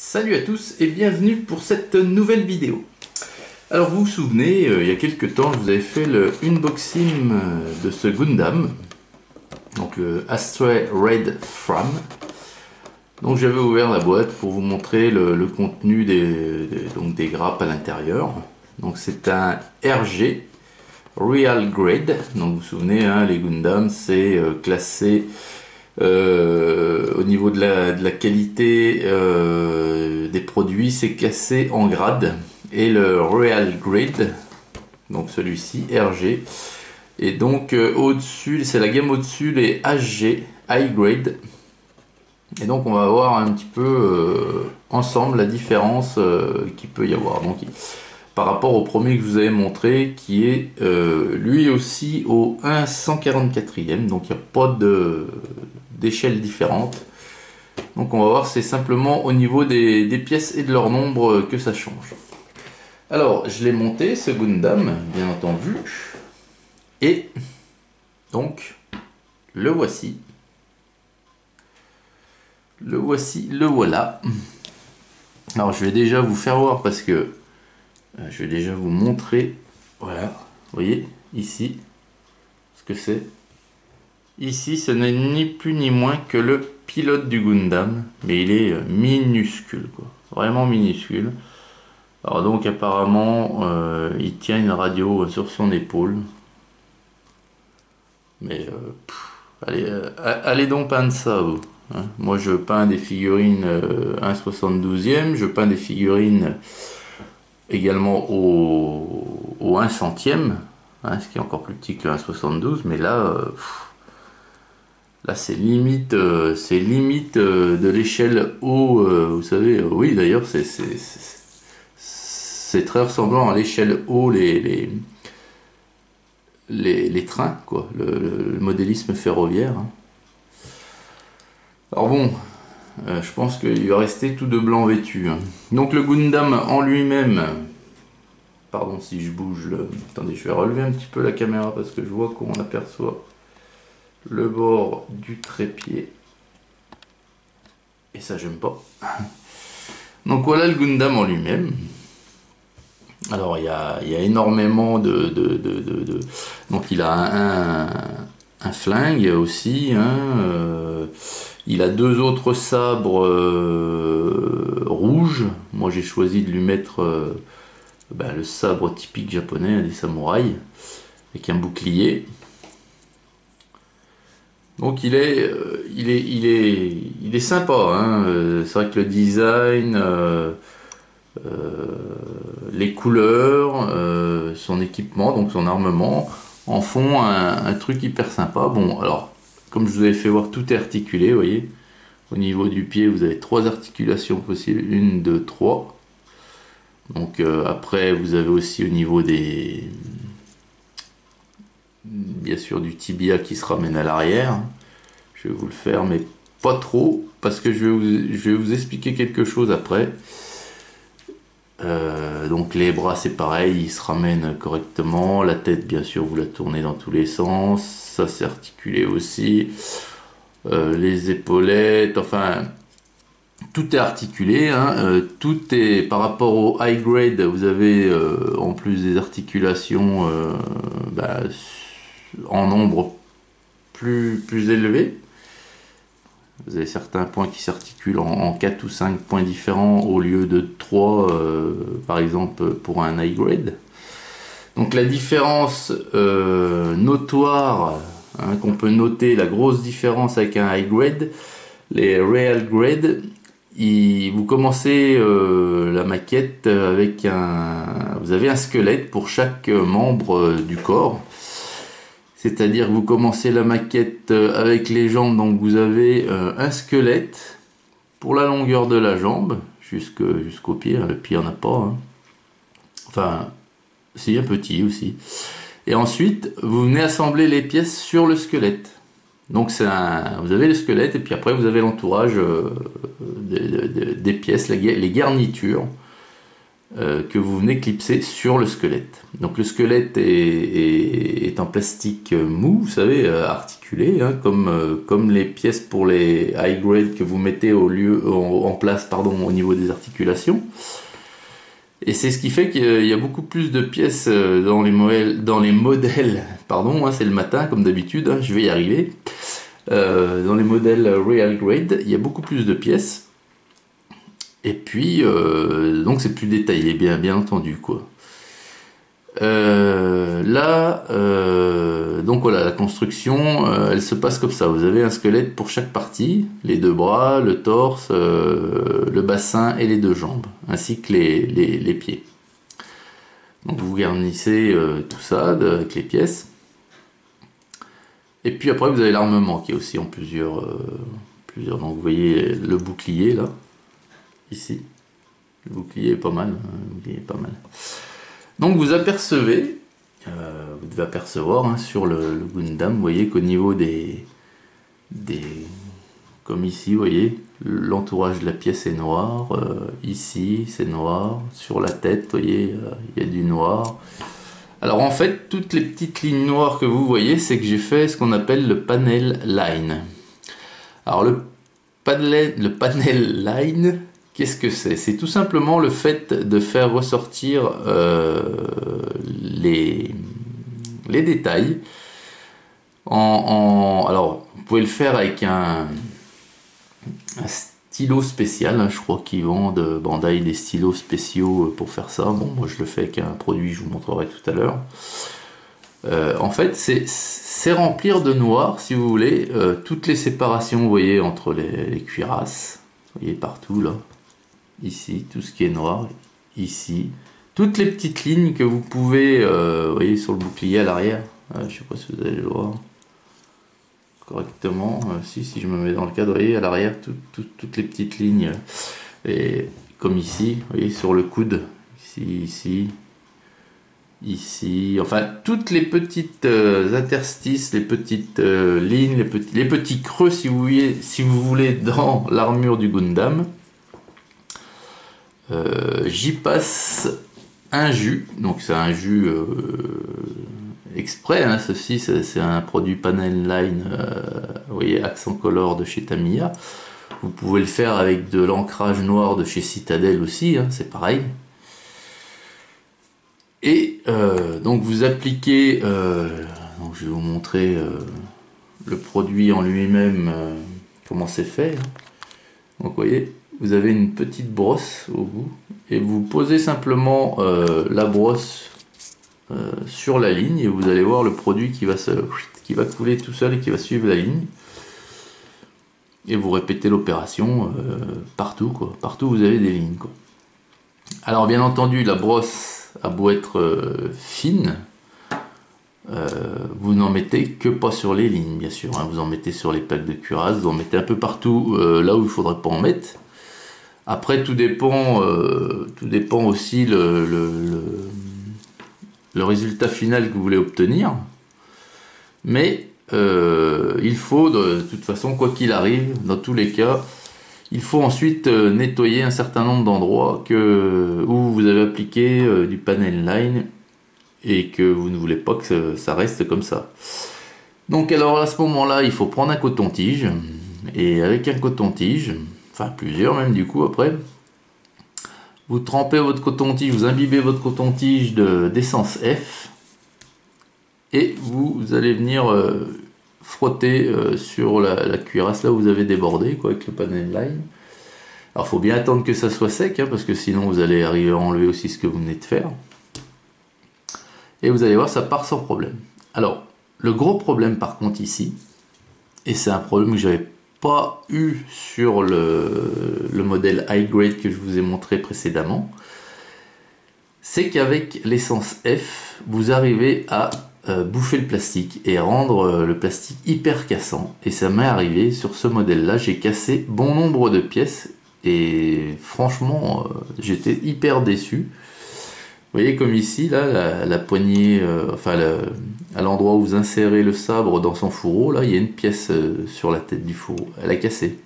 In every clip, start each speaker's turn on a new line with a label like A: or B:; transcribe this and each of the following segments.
A: Salut à tous et bienvenue pour cette nouvelle vidéo. Alors vous vous souvenez, il y a quelques temps je vous avais fait le unboxing de ce Gundam, donc le Astray Red Fram. Donc j'avais ouvert la boîte pour vous montrer le contenu des grappes à l'intérieur. Donc c'est un RG Real Grade, donc vous vous souvenez, hein, les Gundam c'est classé au niveau de la qualité des produits, c'est classé en grade. Et le Real Grade, donc celui-ci, RG, et donc au-dessus, c'est la gamme au-dessus, les HG, High Grade. Et donc on va voir un petit peu ensemble la différence qu'il peut y avoir. Donc par rapport au premier que je vous avais montré, qui est lui aussi au 1/144e, donc il n'y a pas d'échelle différente. Donc on va voir, c'est simplement au niveau des pièces et de leur nombre que ça change. Alors je l'ai monté ce Gundam, bien entendu, et donc le voici. Le voici, le voilà. Alors je vais déjà vous faire voir parce que je vais déjà vous montrer, voilà, vous voyez ici ce que c'est. Ici ce n'est ni plus ni moins que le pilote du Gundam, mais il est minuscule, quoi, vraiment minuscule. Alors donc apparemment il tient une radio sur son épaule, mais allez donc peindre ça vous. Hein. Moi je peins des figurines 1/72e, je peins des figurines également au 1/100e, hein, ce qui est encore plus petit que le 1/72, mais là, là c'est limite de l'échelle haut, vous savez, oui d'ailleurs c'est très ressemblant à l'échelle haut les trains, quoi, le modélisme ferroviaire. Hein. Alors bon, je pense qu'il va rester tout de blanc vêtu. Hein. Donc le Gundam en lui-même, pardon si je bouge le... Attendez, je vais relever un petit peu la caméra parce que je vois qu'on aperçoit le bord du trépied. Et ça j'aime pas. Donc voilà le Gundam en lui-même. Alors il y a énormément donc il a un flingue aussi, hein, il a deux autres sabres rouges. Moi j'ai choisi de lui mettre le sabre typique japonais des samouraïs, avec un bouclier. Donc il est sympa, hein. C'est vrai que le design, les couleurs, son équipement, donc son armement, en font un truc hyper sympa. Bon, alors, comme je vous avais fait voir, tout est articulé, vous voyez. Au niveau du pied, vous avez 3 articulations possibles, 1, 2, 3. Donc après, vous avez aussi au niveau bien sûr du tibia qui se ramène à l'arrière. Je vais vous le faire, mais pas trop, parce que je vais vous expliquer quelque chose après. Donc les bras c'est pareil, ils se ramènent correctement. La tête bien sûr vous la tournez dans tous les sens. Ça c'est articulé aussi. Les épaulettes, enfin tout est articulé, hein. Tout est par rapport au high grade, vous avez en plus des articulations en nombre plus élevé. Vous avez certains points qui s'articulent en 4 ou 5 points différents au lieu de 3 par exemple pour un high grade. Donc la différence notoire, hein, qu'on peut noter, la grosse différence avec un high grade, les real grade, vous commencez la maquette avec vous avez un squelette pour chaque membre du corps. C'est-à-dire que vous commencez la maquette avec les jambes, donc vous avez un squelette pour la longueur de la jambe, jusqu'au pied, hein. Le pied on n'a pas. Hein. Enfin, c'est un petit aussi. Et ensuite, vous venez assembler les pièces sur le squelette. Donc vous avez le squelette et puis après vous avez l'entourage des pièces, les garnitures. que vous venez clipser sur le squelette. Donc le squelette est en plastique mou, vous savez, articulé, hein, comme les pièces pour les high grade que vous mettez en place au niveau des articulations. Et c'est ce qui fait qu'il y a beaucoup plus de pièces dans les modèles, pardon, hein, c'est le matin comme d'habitude, hein, je vais y arriver. Dans les modèles Real Grade, il y a beaucoup plus de pièces. Et puis, donc c'est plus détaillé, bien entendu, quoi. Donc voilà, la construction, elle se passe comme ça. Vous avez un squelette pour chaque partie, les deux bras, le torse, le bassin et les deux jambes, ainsi que les pieds. Donc vous garnissez tout ça avec les pièces. Et puis après vous avez l'armement qui est aussi en plusieurs. Donc vous voyez le bouclier là, ici. Le bouclier est pas mal. Le bouclier est pas mal. Donc vous apercevez, vous devez apercevoir hein, sur le Gundam, vous voyez qu'au niveau comme ici, vous voyez, l'entourage de la pièce est noir, ici c'est noir, sur la tête, vous voyez, il y a du noir. Alors en fait, toutes les petites lignes noires que vous voyez, c'est que j'ai fait ce qu'on appelle le panel line. Alors le panel line, qu'est-ce que c'est? C'est tout simplement le fait de faire ressortir les détails. Alors, vous pouvez le faire avec un stylo spécial. Hein, je crois qu'ils vendent Bandai des stylos spéciaux pour faire ça. Bon, moi je le fais avec un produit, je vous montrerai tout à l'heure. En fait, c'est remplir de noir, si vous voulez, toutes les séparations, vous voyez, entre les cuirasses. Vous voyez partout là. Ici, tout ce qui est noir, ici, toutes les petites lignes que vous pouvez, vous voyez sur le bouclier à l'arrière, je ne sais pas si vous allez le voir correctement, si je me mets dans le cadre, vous voyez à l'arrière, toutes les petites lignes, et comme ici, vous voyez sur le coude, ici, enfin toutes les petites interstices, les petites lignes, les petits creux si vous voulez dans l'armure du Gundam. J'y passe un jus, donc c'est un jus exprès, hein, ceci c'est un produit panel line, vous voyez, accent color de chez Tamiya. Vous pouvez le faire avec de l'ancrage noir de chez Citadel aussi, hein, c'est pareil. Et donc vous appliquez, donc je vais vous montrer le produit en lui-même, comment c'est fait. Donc vous voyez, vous avez une petite brosse au bout et vous posez simplement la brosse sur la ligne et vous allez voir le produit qui va couler tout seul et qui va suivre la ligne. Et vous répétez l'opération partout, quoi. Partout vous avez des lignes, quoi. Alors bien entendu, la brosse a beau être fine, vous n'en mettez que pas sur les lignes, bien sûr. Hein. Vous en mettez sur les plaques de cuirasse, vous en mettez un peu partout là où il ne faudrait pas en mettre. Après, tout dépend aussi le résultat final que vous voulez obtenir. Mais il faut, de toute façon, quoi qu'il arrive, dans tous les cas, il faut ensuite nettoyer un certain nombre d'endroits où vous avez appliqué du panel line et que vous ne voulez pas que ça reste comme ça. Donc alors à ce moment-là, il faut prendre un coton-tige et avec un coton-tige, enfin plusieurs même du coup après, vous trempez votre coton-tige, vous imbibez votre coton-tige d'essence F et vous allez venir frotter sur la cuirasse là où vous avez débordé quoi, avec le panel line. Alors il faut bien attendre que ça soit sec hein, parce que sinon vous allez arriver à enlever aussi ce que vous venez de faire. Et vous allez voir, ça part sans problème. Alors, le gros problème par contre ici, et c'est un problème que j'avais pas eu sur le modèle high grade que je vous ai montré précédemment, c'est qu'avec l'essence F, vous arrivez à bouffer le plastique et rendre le plastique hyper cassant. Et ça m'est arrivé sur ce modèle-là, j'ai cassé bon nombre de pièces et franchement, j'étais hyper déçu. Vous voyez comme ici, là, la poignée, à l'endroit où vous insérez le sabre dans son fourreau, là, il y a une pièce sur la tête du fourreau. Elle a cassé.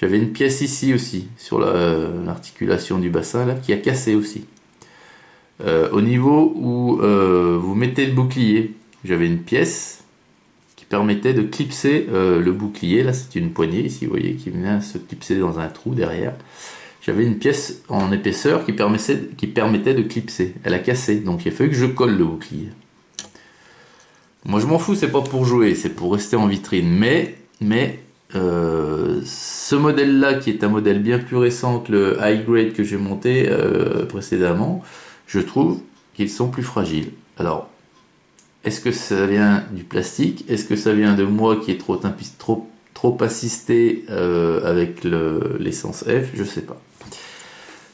A: J'avais une pièce ici aussi, sur l'articulation du bassin, là, qui a cassé aussi. Au niveau où vous mettez le bouclier, j'avais une pièce qui permettait de clipser le bouclier. Là, c'est une poignée ici, vous voyez, qui vient se clipser dans un trou derrière. J'avais une pièce en épaisseur qui permettait de clipser. Elle a cassé, donc il a fallu que je colle le bouclier. Moi, je m'en fous, c'est pas pour jouer, c'est pour rester en vitrine. Mais ce modèle-là, qui est un modèle bien plus récent que le high grade que j'ai monté précédemment, je trouve qu'ils sont plus fragiles. Alors, est-ce que ça vient du plastique? Est-ce que ça vient de moi qui est trop assisté avec l'essence F? Je sais pas.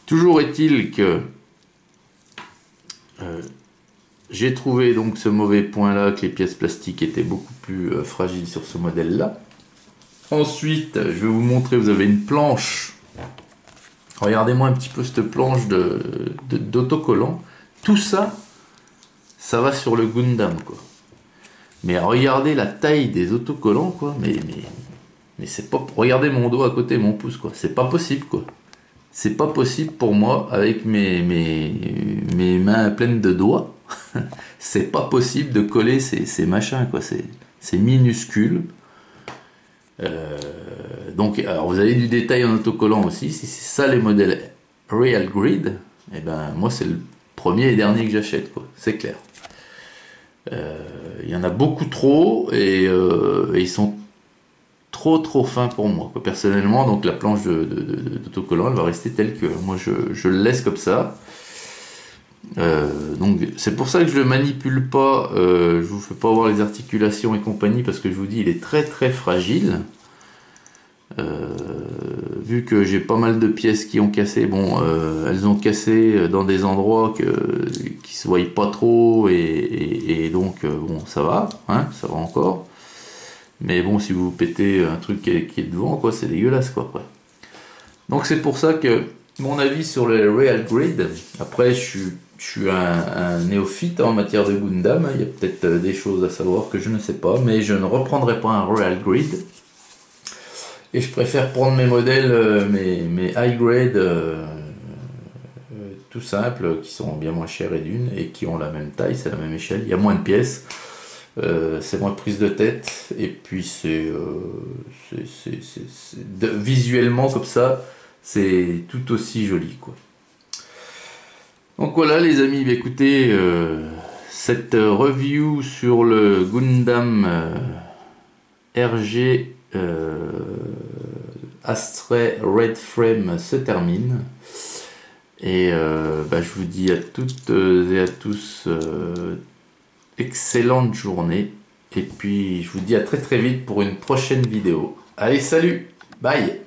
A: Toujours est-il que j'ai trouvé donc ce mauvais point-là, que les pièces plastiques étaient beaucoup plus fragiles sur ce modèle-là. Ensuite, je vais vous montrer, vous avez une planche. Regardez-moi un petit peu cette planche d'autocollant. Tout ça, ça va sur le Gundam, quoi. Mais regardez la taille des autocollants, quoi. Mais c'est pas... Regardez mon dos à côté, mon pouce, quoi. C'est pas possible, quoi. C'est pas possible pour moi, avec mes mains pleines de doigts. C'est pas possible de coller ces machins, quoi. C'est minuscule. Donc, alors vous avez du détail en autocollant aussi. Si c'est ça les modèles Real Grid, et ben moi c'est le premier et dernier que j'achète, quoi. C'est clair. Il y en a beaucoup trop et ils sont trop fins pour moi, quoi, personnellement. Donc la planche d'autocollant, elle va rester telle que moi je le laisse comme ça. Donc c'est pour ça que je le manipule pas. Je vous fais pas voir les articulations et compagnie parce que je vous dis il est très fragile. Vu que j'ai pas mal de pièces qui ont cassé, bon, elles ont cassé dans des endroits qui se voient pas trop et donc bon, ça va, hein, ça va encore. Mais bon, si vous pétez un truc qui est devant, quoi, c'est dégueulasse, quoi, après. Donc c'est pour ça que mon avis sur le Real Grid. Après, je suis un néophyte en matière de Gundam. Il y a peut-être des choses à savoir que je ne sais pas, mais je ne reprendrai pas un Real Grid. Et je préfère prendre mes modèles, mes high grade, tout simples, qui sont bien moins chers et qui ont la même taille, c'est la même échelle. Il y a moins de pièces, c'est moins de prise de tête, et puis visuellement comme ça, c'est tout aussi joli, quoi. Donc voilà les amis, écoutez, cette review sur le Gundam RG Astray Red Frame se termine et je vous dis à toutes et à tous excellente journée et puis je vous dis à très vite pour une prochaine vidéo. Allez, salut, bye.